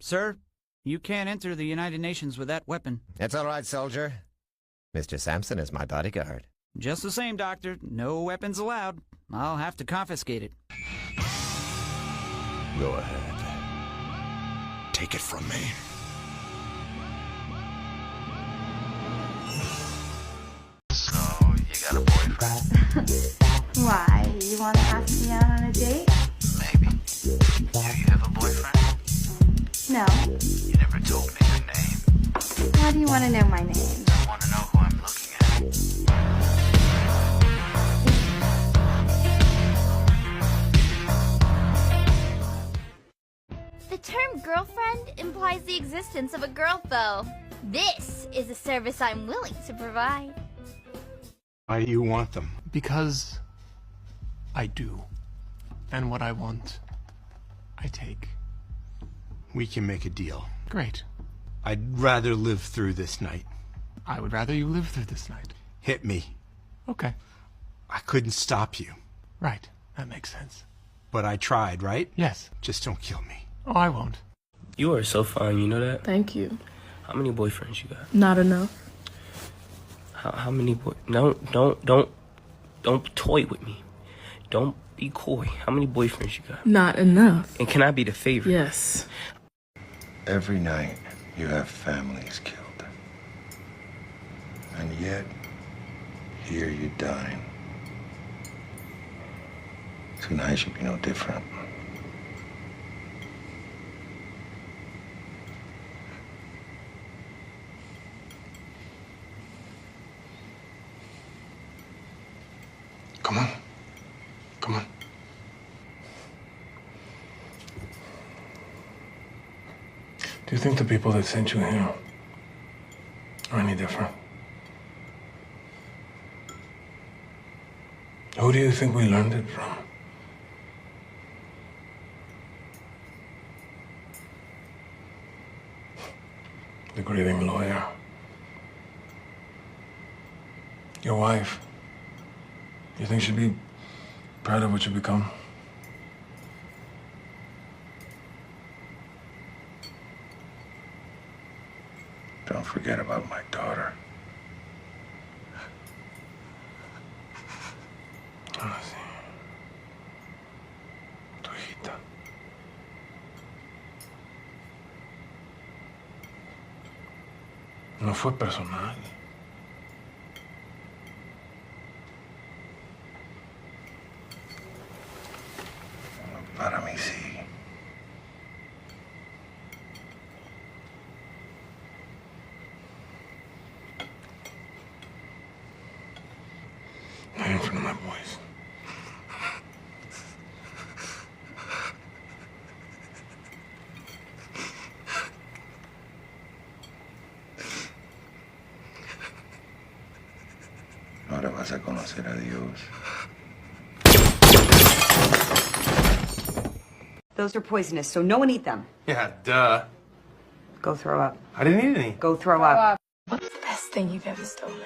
Sir, you can't enter the United Nations with that weapon. It's all right, soldier. Mr. Sampson is my bodyguard. Just the same, Doctor. No weapons allowed. I'll have to confiscate it. Go ahead. Take it from me. So, you got a boyfriend? Why? You want to ask me out on a date? Maybe. Do you have a boyfriend? No. You never told me your name. Why do you want to know my name? I want to know who I'm looking at. The term girlfriend implies the existence of a girl foe. This is a service I'm willing to provide. Why do you want them? Because I do. And what I want, I take. We can make a deal. Great. I'd rather live through this night. I would rather you live through this night. Hit me. Okay. I couldn't stop you. Right. That makes sense. But I tried, right? Yes. Just don't kill me. Oh, I won't. You are so fine, you know that? Thank you. How many boyfriends you got? Not enough. How many don't toy with me. Don't be coy. How many boyfriends you got? Not enough. And can I be the favorite? Yes. Every night, you have families killed. And yet, here you're dying. Tonight should be no different. Come on. Come on. Do you think the people that sent you here are any different? Who do you think we learned it from? The grieving lawyer. Your wife. You think she'd be proud of what you become? Don't forget about my daughter. Ah, sí. Tu hijita. No fue personal. Para mí sí. Not in front of my boys. Ahora vas a conocer a Dios. Those are poisonous, so no one eat them. Yeah, duh. Go throw up. I didn't eat any. Go throw up. What's the best thing you've ever stolen?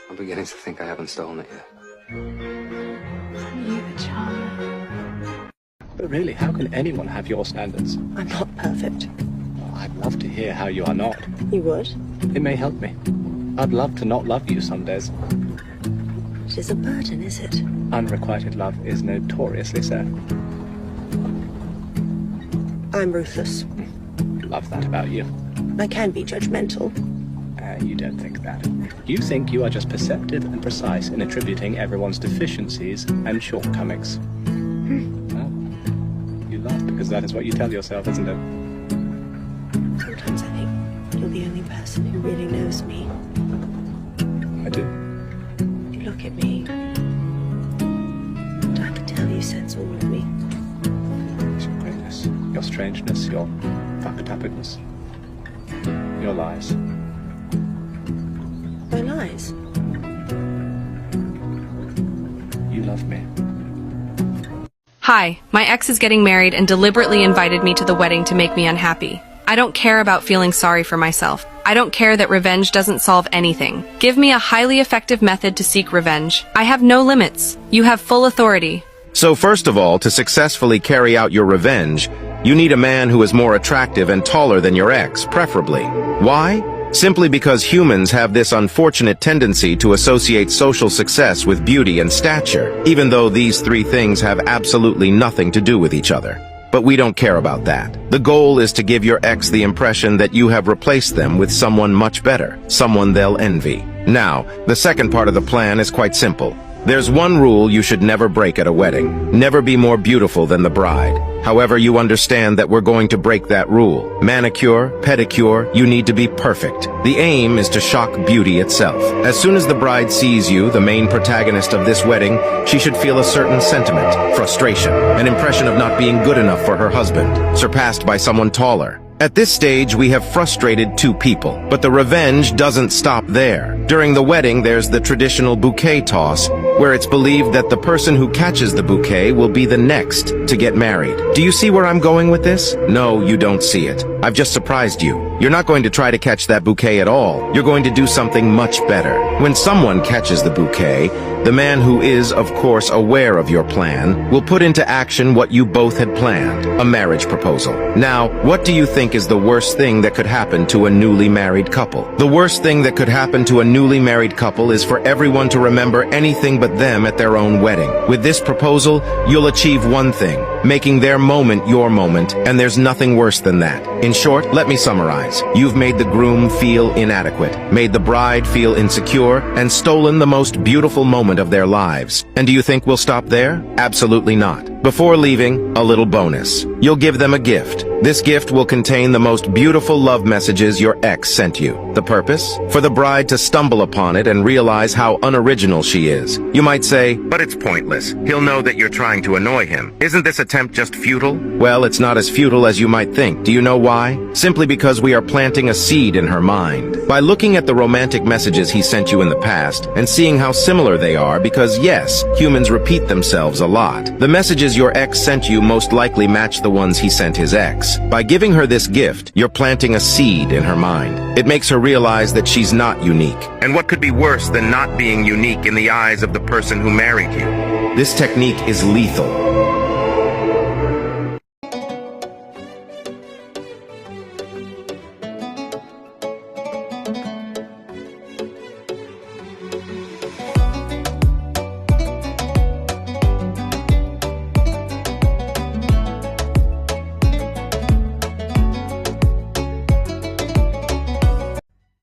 I'm beginning to think I haven't stolen it yet. You the charmer. But really, how can anyone have your standards? I'm not perfect. Well, I'd love to hear how you are not. You would? It may help me. I'd love to not love you some days. It is a burden, is it? Unrequited love is notoriously so. I'm ruthless. Love that about you. I can be judgmental. You don't think that. You think you are just perceptive and precise in attributing everyone's deficiencies and shortcomings. Well, you laugh because that is what you tell yourself, isn't it? Sometimes I think you're the only person who really knows me. I do. You look at me, and I can tell you sense all of me. Your greatness, your strangeness, your fucked-upness, your lies. My lies? You love me. Hi, my ex is getting married and deliberately invited me to the wedding to make me unhappy. I don't care about feeling sorry for myself. I don't care that revenge doesn't solve anything. Give me a highly effective method to seek revenge. I have no limits. You have full authority. So first of all, to successfully carry out your revenge, You need a man who is more attractive and taller than your ex, preferably. Why? Simply because humans have this unfortunate tendency to associate social success with beauty and stature, even though these three things have absolutely nothing to do with each other. But we don't care about that. The goal is to give your ex the impression that you have replaced them with someone much better, someone they'll envy. Now, the second part of the plan is quite simple. There's one rule you should never break at a wedding. Never be more beautiful than the bride. However, you understand that we're going to break that rule. Manicure, pedicure, you need to be perfect. The aim is to shock beauty itself. As soon as the bride sees you, the main protagonist of this wedding, she should feel a certain sentiment, frustration, an impression of not being good enough for her husband, surpassed by someone taller. At this stage, we have frustrated two people, but the revenge doesn't stop there. During the wedding, there's the traditional bouquet toss, where it's believed that the person who catches the bouquet will be the next to get married. Do you see where I'm going with this? No, you don't see it. I've just surprised you. You're not going to try to catch that bouquet at all. You're going to do something much better. When someone catches the bouquet, the man who is, of course, aware of your plan will put into action what you both had planned, a marriage proposal. Now, what do you think is the worst thing that could happen to a newly married couple? The worst thing that could happen to a newly married couple is for everyone to remember anything but them at their own wedding. With this proposal, you'll achieve one thing, making their moment your moment, and there's nothing worse than that. In short, let me summarize. You've made the groom feel inadequate, made the bride feel insecure, and stolen the most beautiful moment of their lives. And do you think we'll stop there? Absolutely not. Before leaving, a little bonus. You'll give them a gift. This gift will contain the most beautiful love messages your ex sent you. The purpose? For the bride to stumble upon it and realize how unoriginal she is. You might say, but it's pointless. He'll know that you're trying to annoy him. Isn't this attempt just futile? Well, it's not as futile as you might think. Do you know why? Simply because we are planting a seed in her mind. By looking at the romantic messages he sent you in the past and seeing how similar they are, because yes, humans repeat themselves a lot. The messages your ex sent you most likely match the ones he sent his ex. By giving her this gift, you're planting a seed in her mind. It makes her realize that she's not unique. And what could be worse than not being unique in the eyes of the person who married you? This technique is lethal.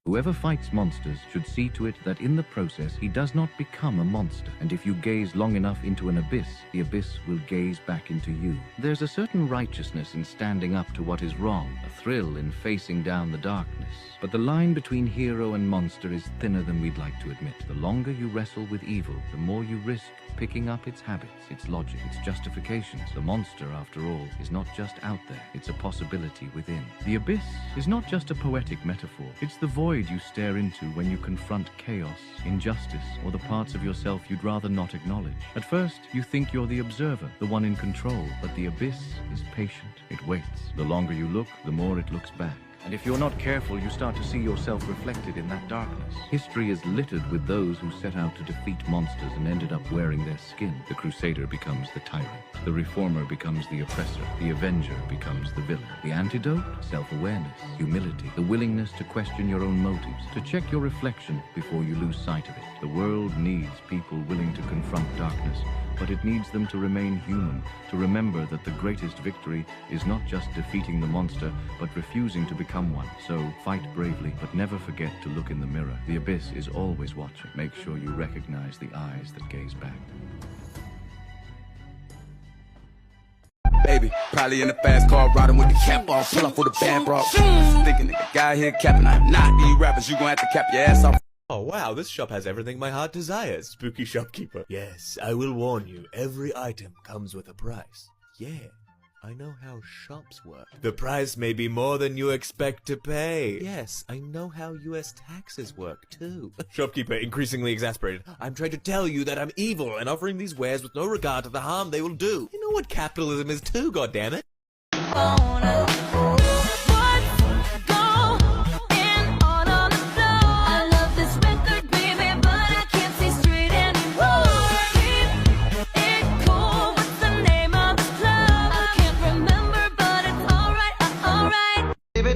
Whoever fights monsters should see to it that in the process he does not become a monster. And if you gaze long enough into an abyss, the abyss will gaze back into you. There's a certain righteousness in standing up to what is wrong, a thrill in facing down the darkness. But the line between hero and monster is thinner than we'd like to admit. The longer you wrestle with evil, the more you risk picking up its habits, its logic, its justifications. The monster, after all, is not just out there, it's a possibility within. The abyss is not just a poetic metaphor, it's the void you stare into when you confront chaos, injustice, or the parts of yourself you'd rather not acknowledge. At first, you think you're the observer, the one in control, but the abyss is patient. It waits. The longer you look, the more it looks back. And if you're not careful, you start to see yourself reflected in that darkness. History is littered with those who set out to defeat monsters and ended up wearing their skin. The crusader becomes the tyrant. The reformer becomes the oppressor. The avenger becomes the villain. The antidote? Self-awareness, humility, the willingness to question your own motives, to check your reflection before you lose sight of it. The world needs people willing to confront darkness, but it needs them to remain human, to remember that the greatest victory is not just defeating the monster, but refusing to become one. So fight bravely, but never forget to look in the mirror. The abyss is always watching. Make sure you recognize the eyes that gaze back. Baby, probably in a fast car, riding with the cap off, pull off with a band bro. Thinking nigga guy here capping, I'm not these rappers, you gon' have to cap your ass off. Oh wow, this shop has everything my heart desires, spooky shopkeeper. Yes, I will warn you, every item comes with a price. Yeah, I know how shops work. The price may be more than you expect to pay. Yes, I know how US taxes work too. Shopkeeper, increasingly exasperated. I'm trying to tell you that I'm evil and offering these wares with no regard to the harm they will do. You know what capitalism is too, goddammit.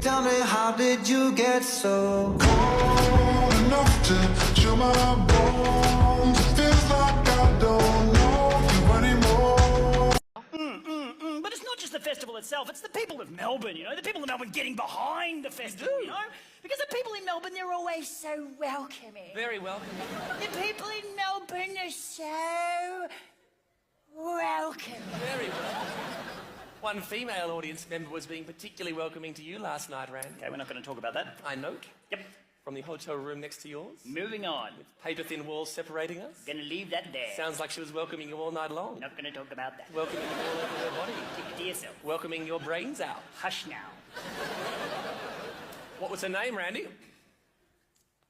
Tell me, how did you get so Cold enough to chill my bones. It feels like I don't know you anymore. But it's not just the festival itself, it's the people of Melbourne, you know? The people of Melbourne getting behind the festival, you know? Because the people in Melbourne, they're always so welcoming. Very welcoming. The people in Melbourne are so welcoming. Very welcoming. One female audience member was being particularly welcoming to you last night, Rand. Okay, we're not going to talk about that. I note. Yep. From the hotel room next to yours. Moving on. With paper-thin walls separating us. Gonna leave that there. Sounds like she was welcoming you all night long. Not gonna talk about that. Welcoming you all over her body. Keep it to yourself. Welcoming your brains out. Hush now. What was her name, Randy?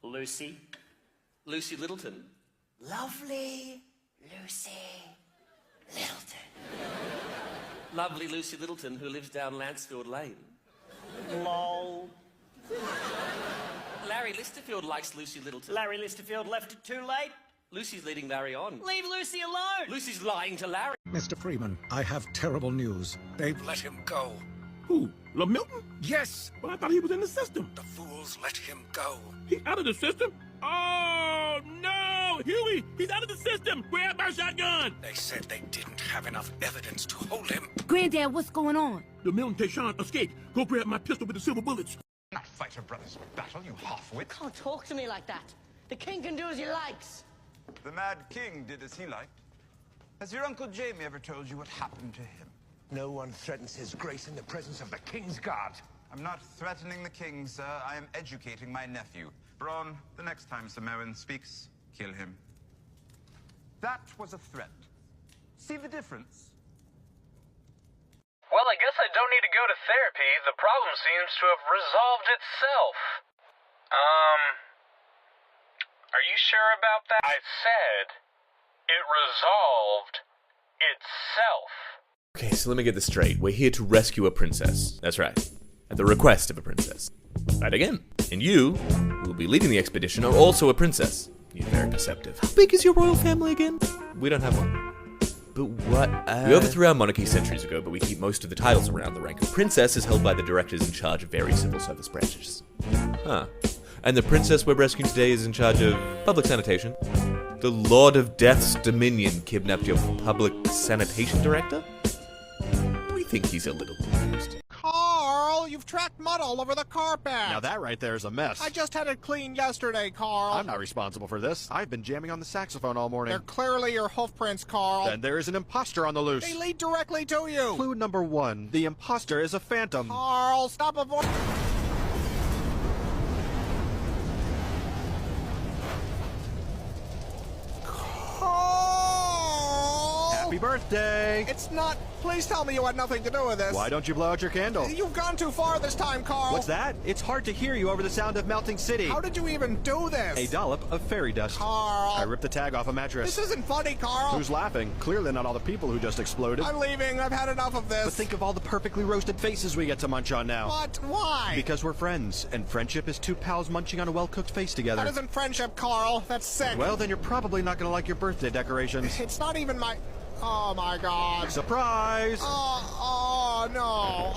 Lucy. Lucy Littleton. Lovely Lucy Littleton. Lovely Lucy Littleton, who lives down Lancefield Lane. Lol. Larry Listerfield likes Lucy Littleton. Larry Listerfield left it too late. Lucy's leading Larry on. Leave Lucy alone. Lucy's lying to Larry. Mr. Freeman, I have terrible news. They've let him go. Who? Milton? Yes. But I thought he was in the system. The fools let him go. He's out of the system? Oh, no! Huey, he's out of the system! Grab my shotgun! They said they didn't have enough evidence to hold him. Granddad, what's going on? The Milton Tayshaun escaped. Go grab my pistol with the silver bullets. Not fight a brother's battle, you half-wit. Can't talk to me like that. The king can do as he likes. The Mad King did as he liked. Has your Uncle Jamie ever told you what happened to him? No one threatens his grace in the presence of the king's guard. I'm not threatening the king, sir. I am educating my nephew. Braun, the next time Sir Merwin speaks, kill him. That was a threat. See the difference? Well, I guess I don't need to go to therapy. The problem seems to have resolved itself. Are you sure about that? I said it resolved itself. Okay, so let me get this straight. We're here to rescue a princess. That's right. At the request of a princess. Right again. And you, who will be leading the expedition, are also a princess. You're very perceptive. How big is your royal family again? We don't have one. But what? We overthrew our monarchy centuries ago, but we keep most of the titles around. The rank of princess is held by the directors in charge of various civil service branches. Huh. And the princess we're rescuing today is in charge of public sanitation. The Lord of Death's Dominion kidnapped your public sanitation director? We think he's a little confused. Carl, you've tracked mud all over the carpet. Now that right there is a mess. I just had it cleaned yesterday, Carl. I'm not responsible for this. I've been jamming on the saxophone all morning. They're clearly your hoof prints, Carl. Then there is an imposter on the loose. They lead directly to you. Clue number 1. The imposter is a phantom. Carl, stop avoiding... Happy birthday! It's not... Please tell me you had nothing to do with this. Why don't you blow out your candle? You've gone too far this time, Carl. What's that? It's hard to hear you over the sound of melting city. How did you even do this? A dollop of fairy dust. Carl. I ripped the tag off a mattress. This isn't funny, Carl. Who's laughing? Clearly not all the people who just exploded. I'm leaving. I've had enough of this. But think of all the perfectly roasted faces we get to munch on now. What? Why? Because we're friends, and friendship is two pals munching on a well-cooked face together. That isn't friendship, Carl. That's sick. Well, then you're probably not gonna like your birthday decorations. It's not even my... Oh my god. Surprise! Oh no.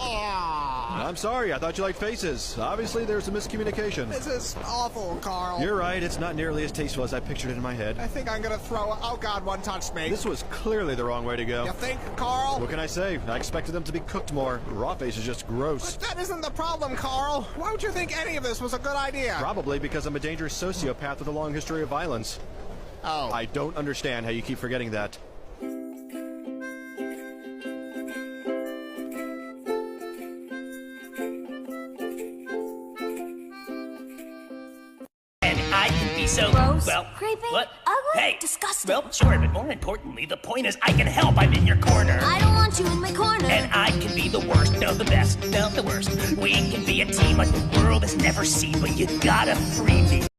I'm sorry, I thought you liked faces. Obviously there's a miscommunication. This is awful, Carl. You're right, it's not nearly as tasteful as I pictured it in my head. I think I'm gonna throw... Oh god, one touched me. This was clearly the wrong way to go. You think, Carl? What can I say? I expected them to be cooked more. Raw face is just gross. But that isn't the problem, Carl. Why would you think any of this was a good idea? Probably because I'm a dangerous sociopath with a long history of violence. Oh. I don't understand how you keep forgetting that. So, gross, well, creepy, what? ugly, Hey, disgusting. Well, sure, but more importantly, the point is I can help. I'm in your corner. I don't want you in my corner. And I can be the worst, no the best, no the worst. We can be a team like the world has never seen, but you gotta free me.